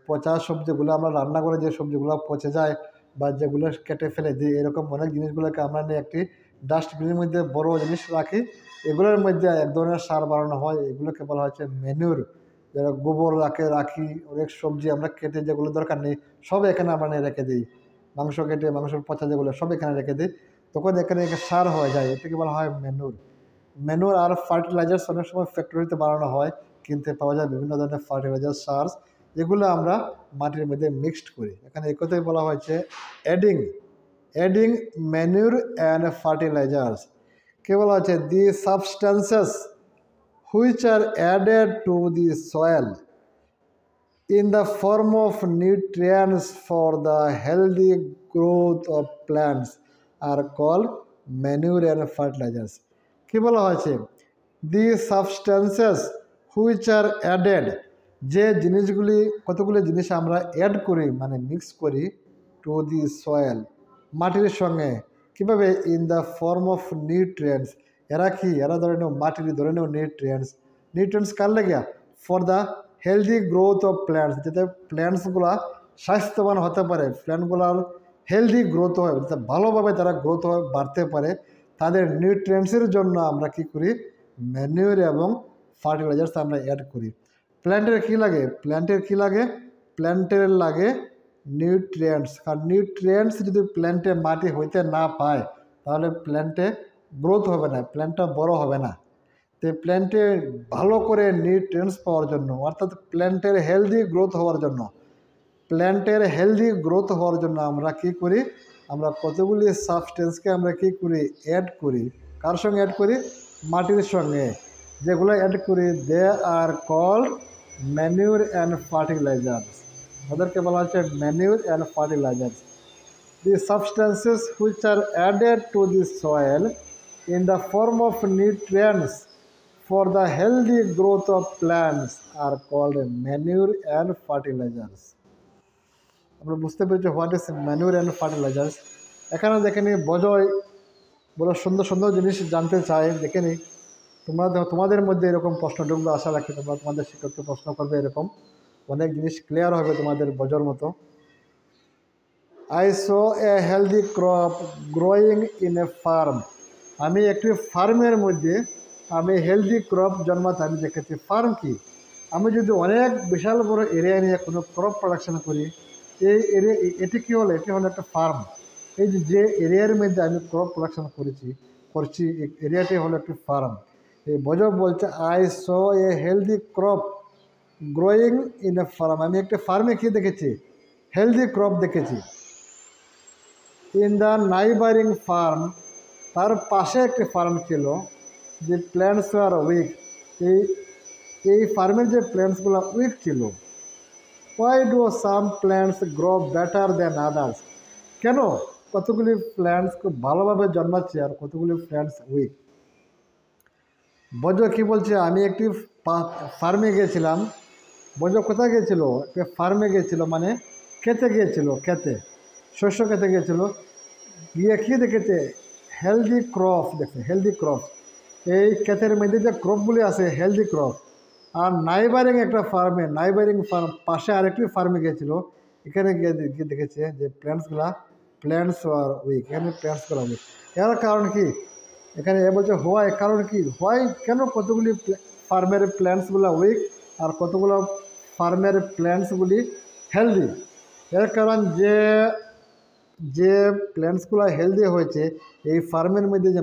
পচা সবজিগুলো আমরা রান্না করে যে সবজিগুলো পচে যায় বা যেগুলো কেটে ফেলে দিই, এরকম অনেক জিনিসগুলোকে আমরা নিয়ে একটি ডাস্টবিনের মধ্যে বড় জিনিস রাখি, এগুলোর মধ্যে এক ধরনের সার বানানো হয়, এগুলোকে বলা হচ্ছে ম্যানুর। যারা গোবর রাখি, অনেক সবজি আমরা কেটে যেগুলো দরকার নেই সব এখানে আমরা নিয়ে রেখে দিই, মাংস কেটে মাংসের পচা যেগুলো সব এখানে রেখে দিই, তখন এখানে সার হয়ে যায়, এটাকে বলা হয় ম্যানুর। আর ফার্টিলাইজার্স অনেক সময় ফ্যাক্টরিতে বানানো হয়, কিনতে পাওয়া যায় বিভিন্ন ধরনের ফার্টিলাইজার সার, যেগুলো আমরা মাটির মধ্যে মিক্সড করি। এখানে এই কথাই বলা হয়েছে অ্যাডিং ম্যানুর অ্যান্ড ফার্টিলাইজার্স। কে বলা হচ্ছে, the substances which are added to the soil in the form of nutrients for the healthy growth of plants are called manure and fertilizers. কি বলা হয়েছে, the substances which are added, যে জিনিসগুলি, কতগুলো জিনিস আমরা অ্যাড করি মানে মিক্স করি, টু দি সয়েল, মাটির সঙ্গে, কীভাবে, in the form of nutrients, এরা ধরে নেও মাটির ধরে নেও নিউট্রিয়েন্টস কার লাগে, for the healthy growth of plants, যাতে প্ল্যান্টসগুলো স্বাস্থ্যবান হতে পারে, প্ল্যান্টগুলোর হেলদি গ্রোথ হয়, যাতে ভালোভাবে তারা গ্রোথ হয়, বাড়তে পারে, তাদের নিউট্রিয়েন্টসের জন্য আমরা কি করি, ম্যানিউর এবং ফার্টিলাইজার্স আমরা অ্যাড করি। প্ল্যান্টের কি লাগে, প্ল্যান্টের লাগে নিউট্রিয়েন্টস, কারণ নিউট্রিয়েন্টস যদি প্ল্যান্টে মাটি হইতে না পায় তাহলে প্ল্যান্টে গ্রোথ হবে না, প্ল্যান্টটা বড় হবে না। তো তো প্ল্যান্টে ভালো করে নিউট্রিয়েন্টস পাওয়ার জন্য, অর্থাৎ প্ল্যান্টের হেলদি গ্রোথ হওয়ার জন্য, আমরা কি করি, আমরা কতগুলি সাবস্টেন্সকে আমরা কি করি, অ্যাড করি। কার সঙ্গে অ্যাড করি? মাটির সঙ্গে। যেগুলো অ্যাড করি they are called manure and fertilisers. ওদেরকে বলা হচ্ছে manure and fertilisers. The substances which are added to the soil in the form of nutrients for the healthy growth of plants are called manure and fertilizers. আমরা বুঝতে পেরেছি what is manure and fertilisers. এখানে দেখে নিই বজয় বড় সুন্দর সুন্দর জিনিস জানতে চাই। দেখে নিই তোমাদের মধ্যে এরকম প্রশ্ন ঢুকবে, আশা রাখি তোমরা তোমাদের শিক্ষককে প্রশ্ন করবে, এরকম অনেক জিনিস ক্লিয়ার হবে তোমাদের বজর মতো। I saw a healthy crop growing in a farm. আমি একটি ফার্মের মধ্যে আমি হেলদি ক্রপ জন্মাতে আমি দেখেছি। ফার্ম কি? আমি যদি অনেক বিশাল বড় এরিয়া নিয়ে কোনো ক্রপ প্রোডাকশন করি, এই এরিয়া এটি কী হলো? এটি হলো একটা ফার্ম। এই যে এরিয়ার মধ্যে আমি ক্রপ প্রোডাকশন করছি এই এরিয়াটি হলো একটি ফার্ম। এই বজব বলছে I saw A healthy crop growing in a farm. আমি একটা ফার্মে কী দেখেছি? হেলদি ক্রপ দেখেছি। ইন দ্য নাইবারিং ফার্ম, তার পাশে একটি ফার্ম ছিল, যে প্ল্যান্টস আর উইক, এই ফার্মের যে প্ল্যান্টসগুলো উইক ছিল। Why do some plants grow better than others? কেন কতগুলি প্ল্যান্টস খুব ভালোভাবে জন্মাচ্ছে আর কতগুলি প্ল্যান্টস উইক? বজ কী বলছে? আমি একটি ফার্মে গিয়েছিলাম। বজ কোথায় গিয়েছিল? ফার্মে গিয়েছিল, মানে খেতে গিয়েছিল, খেতে শস্য খেতে গিয়েছিল। গিয়ে কী দেখেছে? হেলদি ক্রপ দেখছে, হেলদি ক্রপ। এই ক্ষেতের মধ্যে যে ক্রপগুলি আছে হেলদি ক্রপ। আর নাইবারিং একটা ফার্মে, নাইবারিং ফার্ম পাশে আরেকটি ফার্মে গিয়েছিল, এখানে গিয়ে দেখেছে যে প্ল্যান্টস আর উইক, এখানে প্ল্যান্টসগুলো উইক। এর কারণ কি? এখানে এ বলছে হোয়াই, কারণ কি? হোয়াই, কেন কতগুলি ফার্মের প্ল্যান্টসগুলো উইক আর কতগুলো ফার্মের প্ল্যান্টসগুলি হেলদি? এর কারণ যে প্ল্যান্টসগুলো হেলদি হয়েছে, এই ফার্মের মধ্যে যে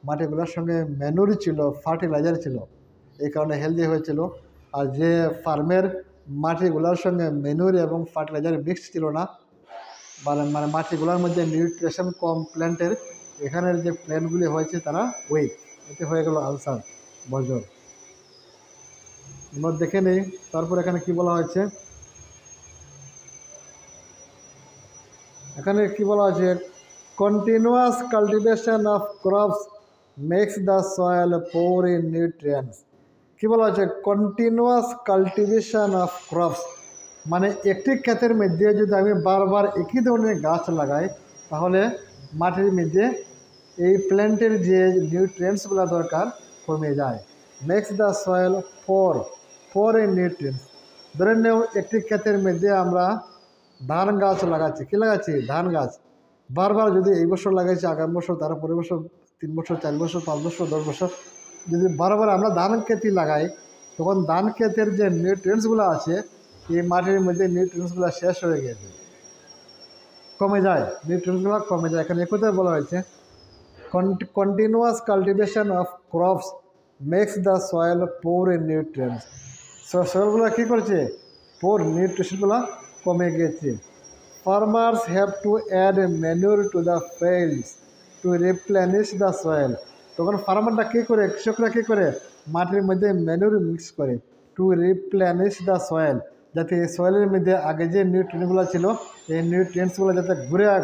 মাটিগুলোর সঙ্গে ম্যানুর ছিল, ফার্টিলাইজার ছিল, এই কারণে হেলদি হয়েছিল। আর যে ফার্মের মাটিগুলোর সঙ্গে ম্যানুর এবং ফার্টিলাইজার মিক্স ছিল না, মানে মাটিগুলোর মধ্যে নিউট্রিশন কম প্ল্যান্টের, এখানের যে প্ল্যান্টগুলি হয়েছে তারা উইক। এতে হয়ে গেল আনসার বজর। আমরা দেখে নেই তারপর এখানে কি বলা হয়েছে। এখানে কি বলা হয়েছে? Continuous cultivation of crops makes the soil poor in nutrients. কী বলা হয়েছে? কন্টিনিউয়াস কাল্টিভেশন অফ ক্রপস, মানে একটি ক্ষেতের মধ্যে যদি আমি বারবার একই ধরনের গাছ লাগাই, তাহলে মাটির মধ্যে এই প্ল্যান্টের যে নিউট্রিয়েন্টসগুলো দরকার কমে যায়। Makes the soil poor in nutrients. ধরে নেও একটি ক্ষেতের মধ্যে আমরা ধান গাছ লাগাচ্ছি। কী লাগাচ্ছি? ধান গাছ। বারবার যদি এই বছর লাগাইছি, আগামী বছর, তারপরের বছর, 3 বছর, 4 বছর, 5 বছর, 10 বছর যদি বারবার আমরা ধান ক্ষেতই লাগাই, তখন ধান ক্ষেতের যে নিউট্রিয়েন্টসগুলো আছে এই মাটির মধ্যে নিউট্রিয়েন্টসগুলো শেষ হয়ে গেছে, কমে যায়, নিউট্রিয়েন্টসগুলো কমে যায়। এখানে একথাই বলা হয়েছে continuous cultivation of crops makes the soil poor in nutrients. সয়েলগুলো কী করছে? পোর, নিউট্রিশনগুলো কমে গেছে। Farmers have to add manure to the fields to replenish the soil. তখন ফার্মাররা কী করে, কৃষকরা কী করে? মাটির মধ্যে ম্যানিউর মিক্স করে, টু রিপ্লেনিশ দ্য সয়েল, যাতে এই সয়েলের মধ্যে আগে যে নিউট্রিয়েন্টগুলো ছিল এই নিউট্রিয়েন্টসগুলো যাতে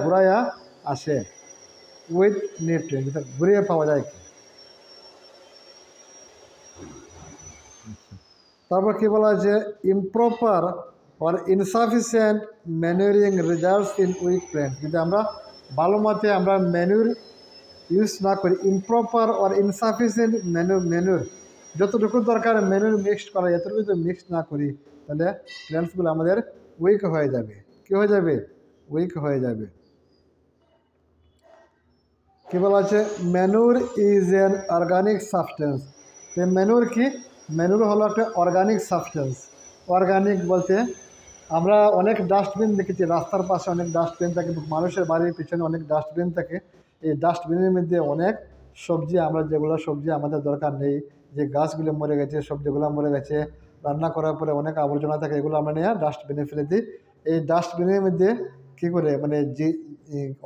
ঘুরাইয়া আসে, উইথ নিউট্রিয়েন্ট, যাতে ঘুরিয়ে পাওয়া যায়। তারপর কী বলা হয়েছে? Improper or insufficient manuring results in weak plants. যদি আমরা ভালো মতে আমরা ম্যানুর ইউজ না করি, ইমপ্রপার or insufficient ম্যানুর, যতটুকু দরকার ম্যানুর মিক্সড করা, এতটুকু যদি মিক্সড না করি, তাহলে প্ল্যান্টসগুলো আমাদের উইক হয়ে যাবে। কী হয়ে যাবে? উইক হয়ে যাবে। কী বলা আছে? ম্যানুর ইজ অ্যান অর্গানিক সাবস্টেন্স। ম্যানুর কি? ম্যানুর হলো একটা অর্গানিক সাবস্টেন্স। অর্গানিক বলতে আমরা অনেক ডাস্টবিন দেখেছি, রাস্তার পাশে অনেক ডাস্টবিন থাকে, মানুষের বাড়ির পিছনে অনেক ডাস্টবিন থাকে। এই ডাস্টবিনের মধ্যে অনেক সবজি, আমরা যেগুলো সবজি আমাদের দরকার নেই, যে গাছগুলো মরে গেছে, সবজিগুলো মরে গেছে, রান্না করার পরে অনেক আবর্জনা থাকে, এগুলো আমরা নিয়ে ডাস্টবিনে ফেলে দিই। এই ডাস্টবিনের মধ্যে কী করে মানে যে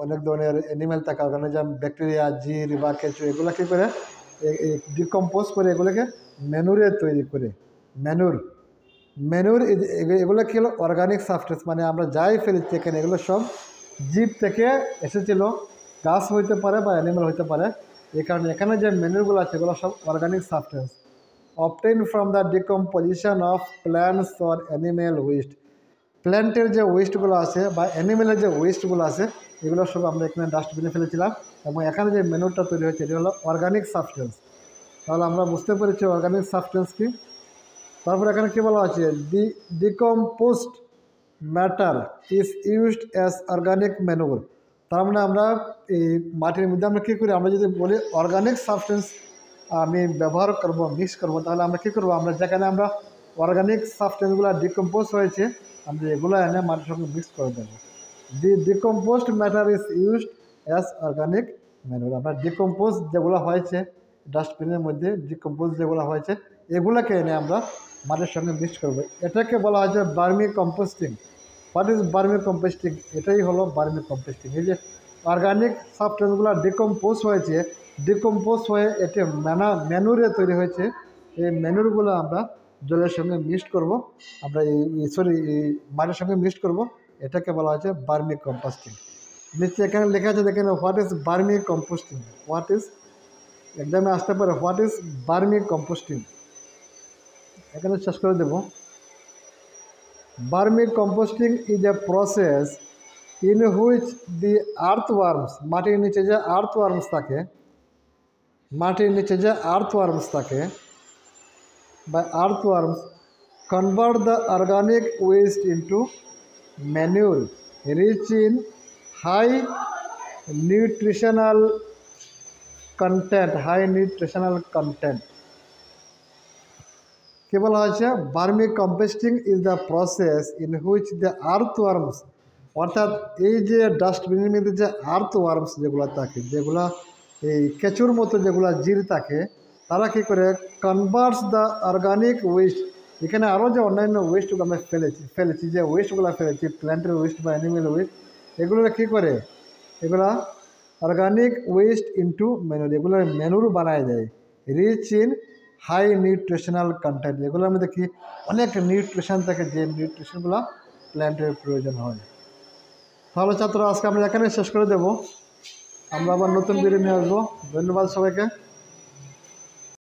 অনেক ধরনের অ্যানিমেল থাকে, অর্গানিজম, ব্যাকটেরিয়া, জির বা কেঁচো, এগুলো কী করে ডিকম্পোজ করে এগুলোকে ম্যানুরে তৈরি করে। ম্যানুর ম্যানুর এগুলো কী হলো অর্গানিক সাবস্টেন্স, মানে আমরা যাই ফেলেছি এখানে এগুলো সব জীব থেকে এসেছিল, গাছ হইতে পারে বা অ্যানিমেল হইতে পারে। এই কারণে এখানে যে ম্যানুরগুলো আছে এগুলো সব organic substance obtain from the decomposition of plants or animal West. প্ল্যান্টের যে ওয়েস্টগুলো আছে বা অ্যানিমেলের যে ওয়েস্টগুলো আছে এগুলো সব আমরা এখানে ডাস্টবিনে ফেলেছিলাম, এবং এখানে যে ম্যানুরটা তৈরি হয়েছে এটা হলো অর্গানিক সাবস্টেন্স। তাহলে আমরা বুঝতে পেরেছি অর্গানিক সাবস্টেন্স কি। তারপর এখানে কী বলা আছে, the decomposed matter is used as organic manure. তার মানে আমরা এই মাটির মধ্যে আমরা কী করি, আমরা যদি বলি অর্গানিক সাবস্টেন্স আমি ব্যবহার করব, মিক্স করব, তাহলে আমরা কী করবো, আমরা যেখানে আমরা অর্গানিক সাবস্টেন্সগুলো ডিকম্পোজ হয়েছে আমরা এগুলো এনে মাটির সঙ্গে মিক্স করে দেবো। The decomposed matter is used as organic manure. আমরা ডিকম্পোজ যেগুলো হয়েছে ডাস্টবিনের মধ্যে, ডিকম্পোজ যেগুলো হয়েছে এগুলোকে এনে আমরা মাটির সঙ্গে মিক্স করবো, এটাকে বলা হয়েছে vermi composting. What is vermi composting? এটাই হলো বার্মি কম্পোস্টিং। এই যে অর্গানিক সাবস্টেন্সগুলো ডিকম্পোজ হয়েছে, ডিকম্পোজ হয়ে এটি ম্যানুরে তৈরি হয়েছে, এই ম্যানুরগুলো আমরা জলের সঙ্গে মিক্সড করব, আমরা এই মাটির সঙ্গে মিক্সড করব, এটাকে বলা হয়েছে বার্মি কম্পোস্টিং। নিচে এখানে লেখা আছে দেখেন, what is vermi composting. What is, এক্সামে আসতে পারে, হোয়াট ইজ বার্মি কম্পোস্টিং, এখানে শেষ করে দেব। Vermicomposting is a process in which the earthworms, মাটির নিচে যে earthworms থাকে, মাটির নিচে যে earthworms থাকে বা earthworms convert the organic waste into manure rich in high nutritional content. কি বলা হয়েছে, vermicomposting is the process in which the earthworms, অর্থাৎ এই যে ডাস্টবিনের মধ্যে যে আর্থওয়ার্মস যেগুলো থাকে, যেগুলা এই কেঁচুর মতো যেগুলো জির থাকে, তারা কী করে কনভার্টস দ্য অর্গানিক ওয়েস্ট, এখানে আরও যে অন্যান্য ওয়েস্টগুলো আমরা ফেলেছি যে ওয়েস্টগুলো ফেলেছি, প্ল্যান্টের ওয়েস্ট বা অ্যানিমেল ওয়েস্ট, এগুলো কী করে, এগুলা অর্গানিক ওয়েস্ট ইনটু ম্যানুর, এগুলো ম্যানুর বানায় দেয়, rich in high nutritional content, এগুলোর মধ্যে কি অনেক নিউট্রিশন থাকে, যে নিউট্রিশনগুলো প্ল্যান্টের প্রয়োজন হয়। তাহলে ছাত্র আজকে আমরা এখানে শেষ করে দেব, আমরা আবার নতুন ভিডিও নিয়ে আসবো। ধন্যবাদ সবাইকে।